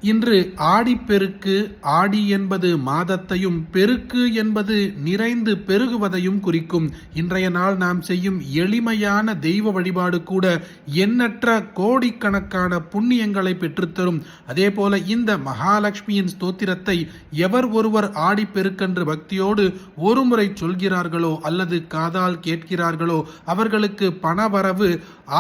இன்று ஆடிப்பெருக்கு. ஆடி என்பது மாதத்தையும், பெருக்கு என்பது நிறைந்து பெருகுவதையும் குறிக்கும். இன்றைய நாள் நாம் செய்யும் எளிமையான தெய்வ வழிபாடு கூட எண்ணற்ற கோடிக்கணக்கான புண்ணியங்களை பெற்றுத்தரும். அதே போல இந்த மகாலட்சுமியின் ஸ்தோத்திரத்தை எவர் ஒருவர் ஆடிப்பெருக்கென்று பக்தியோடு ஒருமுறை சொல்கிறார்களோ அல்லது காதால் கேட்கிறார்களோ அவர்களுக்கு பணவரவு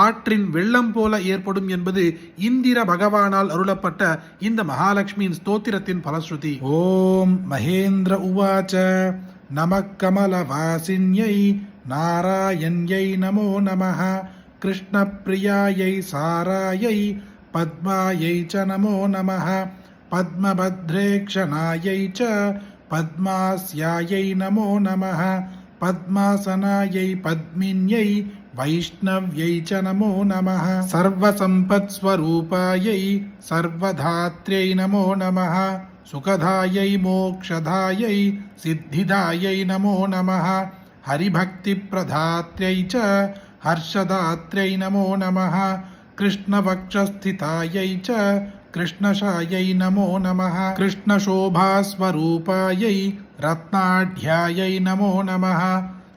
ஆற்றின் வெள்ளம் போல ஏற்படும் என்பது இந்திர பகவானால் அருளப்பட்ட இந்த மகாலட்சுமியின் ஸ்தோத்திரத்தின் பலஸ்ருதி. ஓம் மகேந்திர உவாச்ச நமக் கமலவாசின்யை நாராயண்யை நமோ நமः கிருஷ்ண பிரியாயை சாராயை பத்மாயை ச நமோ நமः பத்மபத்ரேக்ஷணாயை ச பத்மாஸ்யாயை நமோ நமः பத்மாசனாயை பத்மின்யை வைஷ்ணவ்யை ச நமோ நமः சர்வசம்பத்ஸ்வரூபாயை சர்வதாத்ர்யை நமோ நமः சுகதாயை மோக்ஷதாயை சித்திதாயை நமோ நமः ஹரிபக்திப்ரதாத்ர்யை ச ஹர்ஷதாத்ர்யை நமோ நமः கிருஷ்ணபக்ஷஸ்திதாயை ச கிருஷ்ணசாயை நமோ நமः கிருஷ்ணசோபாஸ்வரூபாயை ரத்னாಢ்யாயை நமோ நமः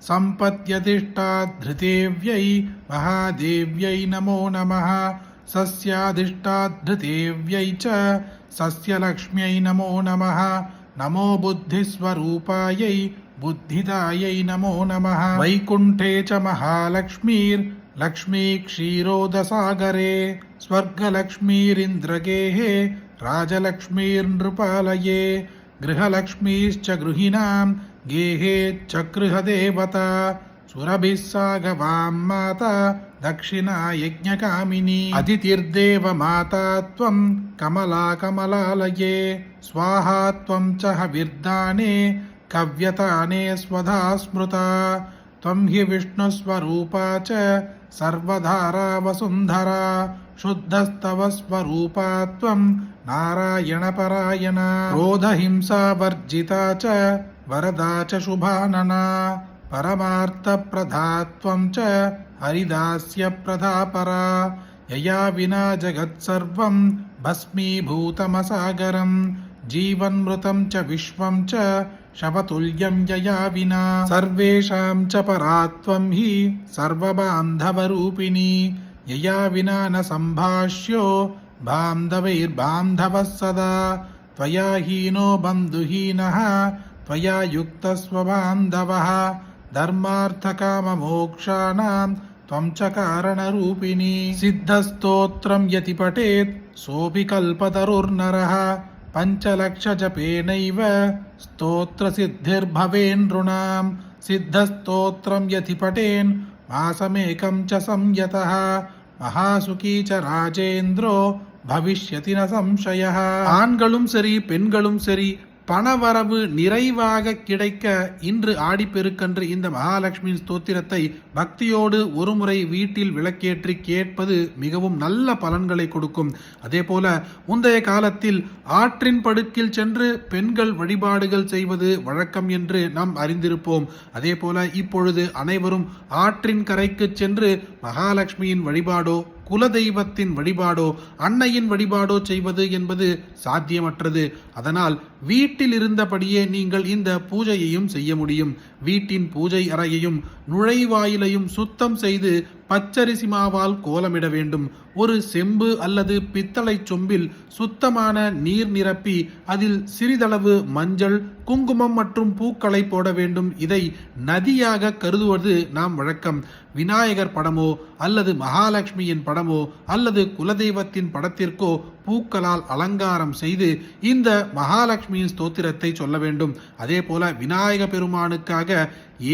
सम्पत्यधिष्ठाधृतेव्यै महादेव्यै नमो नमः सस्याधिष्ठाधृतेव्यै च सस्यलक्ष्म्यै नमो नमः नमो बुद्धिस्वरूपायै बुद्धिदायै नमो नमः वैकुण्ठे च महालक्ष्मीर्लक्ष्मी क्षीरोदसागरे स्वर्गलक्ष्मीरिन्द्रगेः राजलक्ष्मीर्नृपालये गृहलक्ष्मीश्च गृहिणां गेहे चक्रुहदेवता सुरभिः सागवां माता दक्षिणा यज्ञकामिनी अतिथिर्देव माता त्वं कमला कमलालये स्वाहा त्वं च हविर्दाने कव्यताने स्वधा स्मृता त्वं हि विष्णुस्वरूपा च सर्वधारा वसुन्धरा शुद्धस्तव स्वरूपा त्वं नारायणपरायणा क्रोधहिंसा वर्जिता च वरदा च शुभानना परमार्थप्रदा त्वं च हरिदास्यप्रदा परा यया विना जगत्सर्वं भस्मीभूतमसागरं जीवन्मृतं च विश्वं च शवतुल्यं यया विना सर्वेषां च परा त्वं हि सर्वबान्धवरूपिणी यया विना न सम्भाष्यो बान्धवैर्बान्धवः सदा त्वया हीनो बन्धुहीनः त्वया युक्तस्वबान्धवः धर्मार्थकाममोक्षाणां त्वं च कारणरूपिणी सिद्धस्तोत्रं यति पठेत् सोऽपि कल्पतरुर्नरः पञ्चलक्षजपेनैव स्तोत्रसिद्धिर्भवेन्नृणां सिद्धस्तोत्रं यति पठेन् मासमेकं च संयतः महासुखी च राजेन्द्रो भविष्यति न संशयः. ஆண்களும் சரி பெண்களும் சரி பணவரவு நிறைவாக கிடைக்க இன்று ஆடிப்பெருக்கன்று இந்த மகாலட்சுமியின் ஸ்தோத்திரத்தை பக்தியோடு ஒருமுறை வீட்டில் விளக்கேற்றி கேட்பது மிகவும் நல்ல பலன்களை கொடுக்கும். அதே போல முந்தைய காலத்தில் ஆற்றின் படுக்கில் சென்று பெண்கள் வழிபாடுகள் செய்வது வழக்கம் என்று நாம் அறிந்திருப்போம். அதே போல இப்பொழுது அனைவரும் ஆற்றின் கரைக்கு சென்று மகாலட்சுமியின் வழிபாடோ குலதெய்வத்தின் வழிபாடோ அன்னையின் வழிபாடோ செய்வது என்பது சாத்தியமற்றது. அதனால் வீட்டில் இருந்தபடியே நீங்கள் இந்த பூஜையையும் செய்ய முடியும். வீட்டின் பூஜை அறையையும் நுழைவாயிலையும் சுத்தம் செய்து பச்சரிசி மாவால் கோலமிட வேண்டும். ஒரு செம்பு அல்லது பித்தளை சொம்பில் சுத்தமான நீர் நிரப்பி அதில் சிறிதளவு மஞ்சள், குங்குமம் மற்றும் பூக்களை போட வேண்டும். இதை நதியாக கருதுவது நாம் வழக்கம். விநாயகர் படமோ அல்லது மகாலட்சுமியின் படமோ அல்லது குலதெய்வத்தின் படத்திற்கோ பூக்களால் அலங்காரம் செய்து இந்த மகாலட்சுமியின் ஸ்தோத்திரத்தை சொல்ல வேண்டும். அதே போல விநாயக பெருமானுக்காக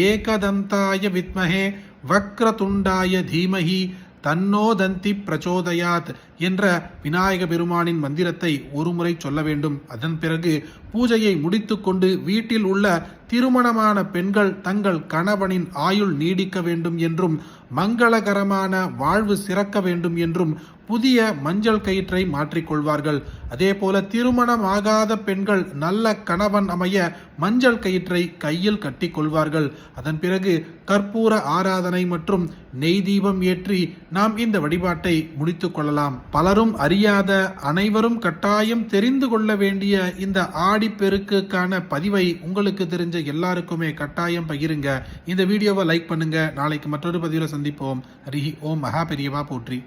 ஏகதந்தாய வித்மஹே வக்ரதுண்டாய தீமஹி தன்னோ தந்தி பிரச்சோதயாத் என்ற விநாயக பெருமானின் மந்திரத்தை ஒருமுறை சொல்ல வேண்டும். அதன் பிறகு பூஜையை முடித்துக்கொண்டு வீட்டில் உள்ள திருமணமான பெண்கள் தங்கள் கணவனின் ஆயுள் நீடிக்க வேண்டும் என்றும் மங்களகரமான வாழ்வு சிறக்க வேண்டும் என்றும் புதிய மஞ்சள் கயிற்றை மாற்றிக்கொள்வார்கள். அதே போல திருமணமாகாத பெண்கள் நல்ல கணவன் அமைய மஞ்சள் கயிற்றை கையில் கட்டி கொள்வார்கள். அதன் பிறகு கற்பூர ஆராதனை மற்றும் நெய் தீபம் ஏற்றி நாம் இந்த வழிபாட்டை முடித்துக் கொள்ளலாம். பலரும் அறியாத, அனைவரும் கட்டாயம் தெரிந்து கொள்ள வேண்டிய இந்த ஆடிப்பெருக்குக்கான பதிவை உங்களுக்கு தெரிஞ்ச எல்லாருக்குமே கட்டாயம் பகிருங்க. இந்த வீடியோவை லைக் பண்ணுங்க. நாளைக்கு மற்றொரு பதிவில் சந்திப்போம். ஹரி ஓம். மகா பெரியவா போற்றி.